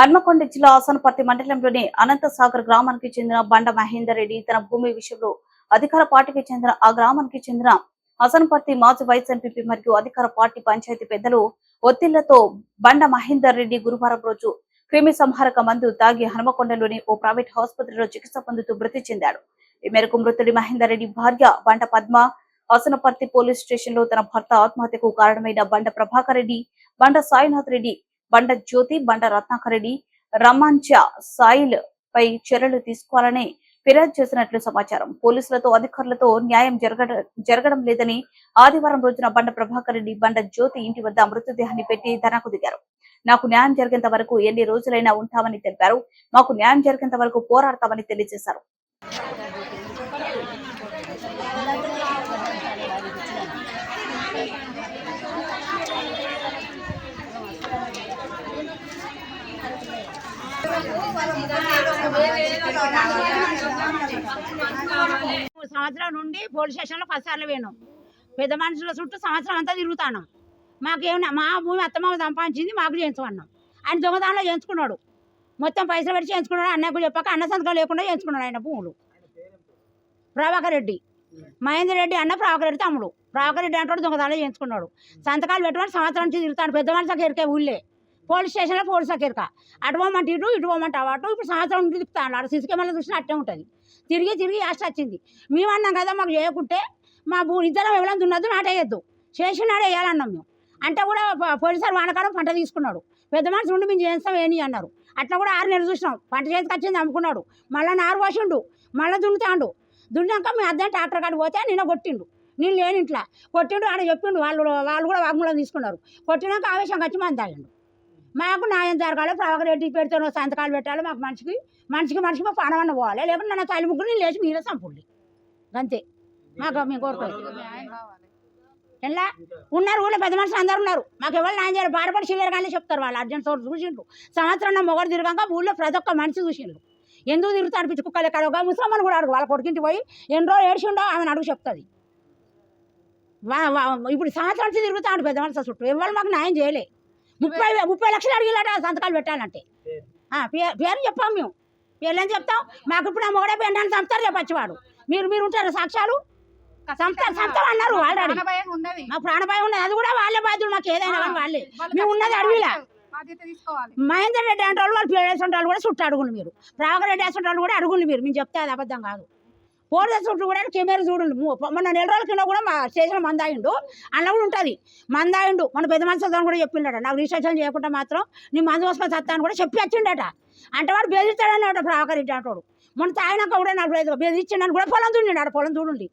హన్మకొండ జిల్లా ఆసనపర్తి మండలంలోని అనంతసాగర్ గ్రామానికి చెందిన బండ మహేందర్ రెడ్డి తన భూమి విషయంలో అధికార పార్టీకి చెందిన ఆ గ్రామానికి చెందిన ఆసనపర్తి మాజీ వైస్ ఎంపీ మరియు అధికార పార్టీ పంచాయతీ పెద్దలు ఒత్తిళ్లతో బండ మహేందర్ రెడ్డి గురువారం రోజు క్రిమి సంహారక మందు తాగి హన్మకొండలోని ఓ ప్రైవేట్ ఆసుపత్రిలో చికిత్స పొందుతూ మృతి చెందాడు. ఈ మేరకు మృతుడి మహేందర్ రెడ్డి భార్య బండ పద్మ ఆసనపర్తి పోలీస్ స్టేషన్ లో తన భర్త ఆత్మహత్యకు కారణమైన బండ ప్రభాకర్ రెడ్డి, బండ సాయినాథ్ రెడ్డి, బండ జ్యోతి, బండ రత్నాకర్ రెడ్డి, రమాంచ సాయిల్ పై చర్యలు తీసుకోవాలని ఫిర్యాదు చేసినట్లు సమాచారం. పోలీసులతో అధికారులతో న్యాయం జరగడం లేదని ఆదివారం రోజున బండ ప్రభాకర్ రెడ్డి, బండ జ్యోతి ఇంటి వద్ద మృతదేహాన్ని పెట్టి ధర్నాకు దిగారు. నాకు న్యాయం జరిగేంత వరకు ఎన్ని రోజులైనా ఉంటామని తెలిపారు. మాకు న్యాయం జరిగేంత వరకు పోరాడతామని తెలియజేశారు. సంవత్సరం నుండి పోలీస్ స్టేషన్లో 10 సార్లు పోయినాం. పెద్ద మనుషుల చుట్టూ సంవత్సరం అంతా తిరుగుతాను. మాకేమన్నా మా భూమి అత్తమామ సంపాదించింది మాకు చేయించమన్నాం. ఆయన దొంగదానంలో చేయించుకున్నాడు. మొత్తం పైసలు పెట్టి చేయించుకున్నాడు. అన్నకు చెప్పాక అన్న సంతకం లేకుండా చేయించుకున్నాడు. ఆయన భూములు ప్రభాకర్ రెడ్డి, మహేందర్ రెడ్డి అన్న ప్రభాకర్ రెడ్డి తమ్ముడు. ప్రభాకర్ రెడ్డి అంటాడు దొంగదానంలో చేయించుకున్నాడు. సంతకాలు పెట్టుకొని సంవత్సరం నుంచి తిరుగుతాడు. పెద్ద మనుషులకు ఎరికే ఊళ్ళే పోలీస్ స్టేషన్లో పోలీసులకు ఎరక. అటు పోమంటే ఇటు, ఇటు పోమంటే అటు. ఇప్పుడు సంవత్సరం నుంచి తిప్పుతాను. అక్కడ సిసి కెమెరాలు చూసినా అట్టే ఉంటుంది. తిరిగి తిరిగి యాస్ట్ వచ్చింది. మేము అన్నాం కదా మాకు చేయకుంటే మా ఇద్దరం ఎవరైనా దున్నద్దు నాటేయద్దు, చేసినాడే వేయాలన్నాం మేము. అంటే కూడా పోలీసారు వానకాలం పంట తీసుకున్నాడు. పెద్ద మనిషి ఉండి మేము చేస్తాం ఏని అన్నారు. అట్లా కూడా 6 నెలలు చూసినాం. పంట చేతికి వచ్చింది అమ్ముకున్నాడు. మళ్ళీ నారు పోసిండు, మళ్ళీ దున్నుతాడు. దున్నాక మేము అద్దె ట్రాక్టర్ కాడికి పోతే నిన్న కొట్టిండు. నేను లేని ఇంట్లో కొట్టిండు. ఆడ చెప్పిండు. వాళ్ళు కూడా వాగ్మూలం తీసుకున్నారు. కొట్టినాక ఆవేశంగా వచ్చి మనం తాగిండు. మాకు న్యాయం జరగాలి. ప్రభాకర్ రెడ్డి పెడితే సంతకాలు పెట్టాలి. మాకు మనిషికి మా పానమన్న పోవాలి. లేకుంటే నన్ను తల్లి ముగ్గురు నేను లేచి మీరే సంపుల్లి అంతే. మాకు మేము కోరుకోవాలి. ఎలా ఉన్నారు ఊళ్ళో పెద్ద మనుషులు అందరు ఉన్నారు. మాకు ఎవరు న్యాయం చేయాలి. బాధపడి చిల్లర కానీ చెప్తారు. వాళ్ళు అర్జెంట్ సోర్స్ చూసిండ్రు. సంవత్సరం మొగడు తిరగక ఊళ్ళో ప్రతి ఒక్క మనిషి చూసిండ్రు. ఎందుకు తిరుగుతాడు పిచ్చి కుక్కలు ఎక్కడ. ఒక ముసలమ్మని కూడా అడుగు. వాళ్ళ కొడుకింటి పోయి ఎన్ని రోజులు ఏడ్చిండో ఆమెను అడుగు చెప్తుంది. ఇప్పుడు సంవత్సరం నుంచి తిరుగుతాడు పెద్ద మనుషుల చుట్టూ. ఎవరు మాకు న్యాయం చేయలే. 30 లక్షలు అడిగిలాట సంతకాలు పెట్టాలంటే. పేరు చెప్పాం మేము. పేర్లేం చెప్తాం. మాకు ఇప్పుడు ఆ మొగడే పెండాన్ని చంపుతారు చెప్పచ్చువాడు. మీరు ఉంటారు సాక్ష్యాలు చంపుతాం అన్నారు. ఆల్రెడీ మా ప్రాణభయం ఉన్నది. అది కూడా వాళ్ళే బాధ్యులు. మాకు ఏదైనా కానీ వాళ్ళే. మేము ఉన్నది అడవిలా. మహేందర్ రెడ్డి అంటే వాళ్ళు పేరేసిన వాళ్ళు కూడా చుట్టూ అడుగులు. మీరు ప్రభాకర్ రెడ్డి వేసిన వాళ్ళు కూడా అడుగులు. మేము చెప్తే అది అబద్ధం కాదు. పోలీసు చుట్టూ కూడా కెమెరా చూడండి. మొన్న 4 రోజుల కింద కూడా మా స్టేషన్ మందాయిండు. అందులో కూడా ఉంటుంది మందాయిండు. మన పెద్ద మనుషులతో కూడా చెప్పిండట. నాకు రిజిస్ట్రేషన్ చేయకుండా మాత్రం నీ మందు వస్తున్న సత్తాన్ని కూడా చెప్పి వచ్చిండట. అంటే వాడు బెదిరిస్తాడన్నట ప్రభాకర్ రెడ్డి అంటాడు. మొన్న తాగినాక కూడా నాకు బెదిరించిండని కూడా పొలం దున్నిండు. ఆడ పొలం చూడండి.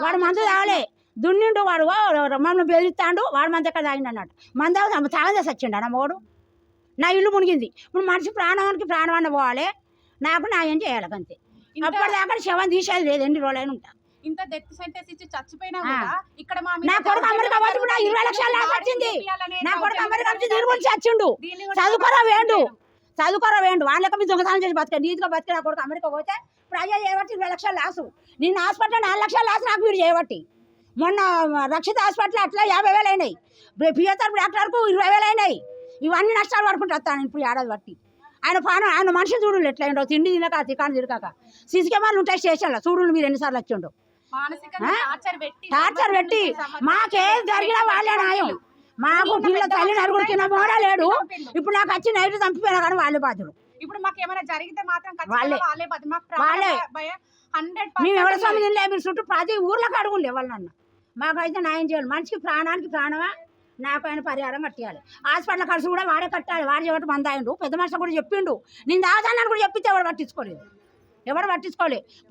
వాడు మందు తాగలే దున్నిండు. వాడు మమ్మల్ని బెదిరిస్తాడు. వాడు మంది ఎక్కడ తాగిండు అన్నట్టు. మంద తాగదేసి వచ్చిండు అన్న మోడు. నా ఇల్లు మునిగింది. ఇప్పుడు మనిషి ప్రాణానికి ప్రాణం అన్న పోవాలి. నాకు న్యాయం చేయాలి అంతే. అప్పటిదాకా శవం తీసేది లేదు. ఎన్ని రోజులైనా ఉంటా. ఇంత డెత్ సెంటెన్స్ ఇచ్చి చచ్చిపోయినా కూడా ఇక్కడ నా కొడుకు అమెరికా పోతే కూడా 20 లక్షలు లాస్ వచ్చింది. నా కొడుకు అమెరికా నుంచి దీని గురించి వచ్చిండు. చదువుకోరా వేండు వాళ్ళకి మీ దొంగతనం చేసి బతికా నీతిగా బతికి. నా కొడుకు అమెరికా పోతే ప్రజలు చేయబట్టి 20 లక్షలు లాసు. నేను హాస్పిటల్ 4 లక్షలు లాసు నాకు మీరు చేయబట్టి. మొన్న రక్షిత హాస్పిటల్ అట్లా 50,000 అయినాయి. పిఎస్ఆర్ డాక్టర్కు 20,000 అయినాయి. ఇవన్నీ నష్టాలు పడుకుంటూ వస్తాను ఇప్పుడు ఏడాది బట్టి. ఆయన మనిషి చూడు ఎట్లా ఉండవు. తిండి తినక తికాను తిరగాక సిసి కెమెరాలు ఉంటాయి స్టేషన్లో. చూడు మీరు ఎన్నిసార్లు వచ్చిండో. టార్చర్ పెట్టి మాకేం జరిగినా వాళ్ళే న్యాయం. మాకు పిల్లల తల్లి నలుగురు తిన్న మోడా లేడు. ఇప్పుడు నాకు వచ్చి నైట్ చంపిపోయినా కానీ వాళ్ళే బాధ్యులు. ఇప్పుడు మాకు ఏమైనా జరిగితే మాత్రం వాళ్ళే. మేము ఎవరి స్వామి తినలే. మీరు చుట్టూ ప్రతి ఊర్లోకి అడుగులు ఎవరినన్నా. మాకైతే న్యాయం చేయాలి. మనిషికి ప్రాణానికి ప్రాణమా. నాకు ఆయన పరిహారం కట్టాలి. హాస్పిటల్ ఖర్చు కూడా వాడే కట్టాలి. వాడు చెప్పి మందాయిండు. పెద్ద మనిషి కూడా చెప్పిండు. నేను దాదాన్ని కూడా చెప్తే ఎవరు పట్టించుకోలేదు.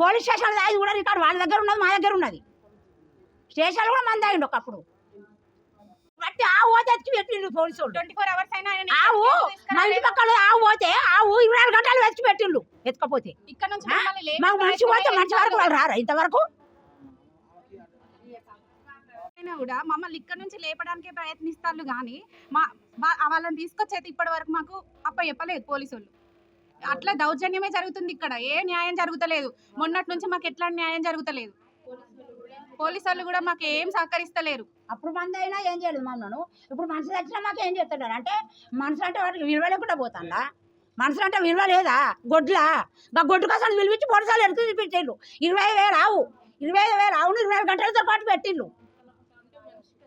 పోలీస్ స్టేషన్ దాగి కూడా రికార్డు వాళ్ళ దగ్గర ఉన్నది, మా దగ్గర ఉన్నది. స్టేషన్లో కూడా మందాయిండు ఒకప్పుడు. బట్టి ఆవు పోతే ఎత్తుకు పెట్టిండు పోలీసు 24 hours అయినా ఆవు. మా ఇంటి పక్కన ఆవు పోతే ఆవు 24 గంటలు వెతికి పెట్టిండు. ఎత్తుకపోతే ఇక్కడ నుంచి మాకు మనిషి పోతే మనిషి వరకు వాళ్ళు రారా ఇంతవరకు. కూడా మమ్మల్ని ఇక్కడ నుంచి లేపడానికి ప్రయత్నిస్తారు కానీ వాళ్ళని తీసుకొచ్చేది ఇప్పటి వరకు మాకు చెప్పలేదు పోలీసు వాళ్ళు. అట్లా దౌర్జన్యమే జరుగుతుంది ఇక్కడ. ఏ న్యాయం జరుగుతలేదు. మొన్నటి నుంచి మాకు ఎట్లాంటి న్యాయం జరుగుతలేదు. పోలీసు వాళ్ళు కూడా మాకు ఏం సహకరిస్తలేరు. అప్పుడు మంది అయినా ఏం చేయలేదు మమ్మల్ని. ఇప్పుడు మనుషులు వచ్చినా మాకు ఏం చేస్తాడు అంటే మనుషులు అంటే వాటికి విలువ లేకుండా పోతాడా. మనుషులు అంటే విలువ లేదా గొడ్లా ఆ గొడ్డు కోసం పిలిపించి పొడసాలు ఎడుతూ చూపించారు 25,000 రావు 25,000 రావును 24 గంటలతో పాటు పెట్టిండు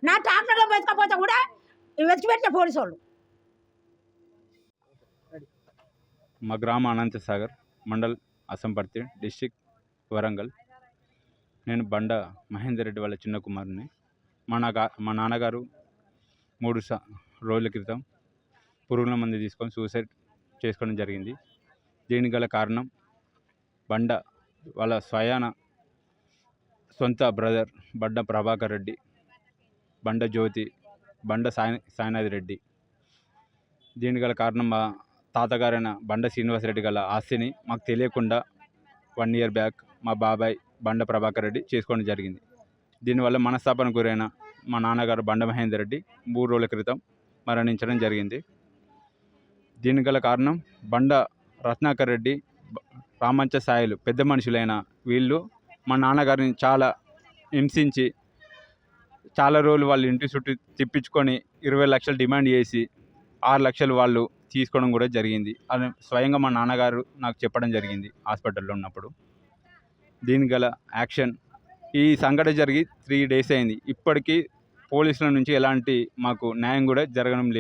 నా ట్రాక్టర్లో వెతకపోతే కూడా వెతికి పెట్టిన పోలీసు వాళ్ళు. మా గ్రామం అనంతసాగర్ మండల్ అసంపర్తి డిస్టిక్ వరంగల్. నేను బండ మహేందర్ రెడ్డి వాళ్ళ చిన్న కుమారుని. మా నాన్నగారు 3 రోజుల క్రితం పురుగుల మందు తీసుకొని సూసైడ్ చేసుకోవడం జరిగింది. దీనికి గల కారణం బండ వాళ్ళ సొంత బ్రదర్ బండ ప్రభాకర్ రెడ్డి, బండ జ్యోతి, బండ సాయినాథ్ రెడ్డి. దీనికి గల కారణం మా తాతగారైన బండ శ్రీనివాసరెడ్డి గల ఆస్తిని మాకు తెలియకుండా 1 year బ్యాక్ మా బాబాయ్ బండ ప్రభాకర్ రెడ్డి చేసుకోవడం జరిగింది. దీనివల్ల మనస్తాపన గురైన మా నాన్నగారు బండ మహేందర్ రెడ్డి 3 రోజుల క్రితం మరణించడం జరిగింది. దీనికి గల కారణం బండ రత్నాకర్ రెడ్డి, రామంచ సాయిలు పెద్ద మనుషులైన వీళ్ళు మా నాన్నగారిని చాలా హింసించి చాలా రోజులు వాళ్ళ ఇంటి చుట్టూ తిప్పించుకొని 20 లక్షలు డిమాండ్ చేసి 6 లక్షలు వాళ్ళు తీసుకోవడం కూడా జరిగింది. అది స్వయంగా మా నాన్నగారు నాకు చెప్పడం జరిగింది హాస్పిటల్లో ఉన్నప్పుడు. దీనికి గల యాక్షన్ ఈ సంఘటన జరిగి 3 days అయింది. ఇప్పటికీ పోలీసుల నుంచి ఎలాంటి మాకు న్యాయం కూడా జరగడం లేదు.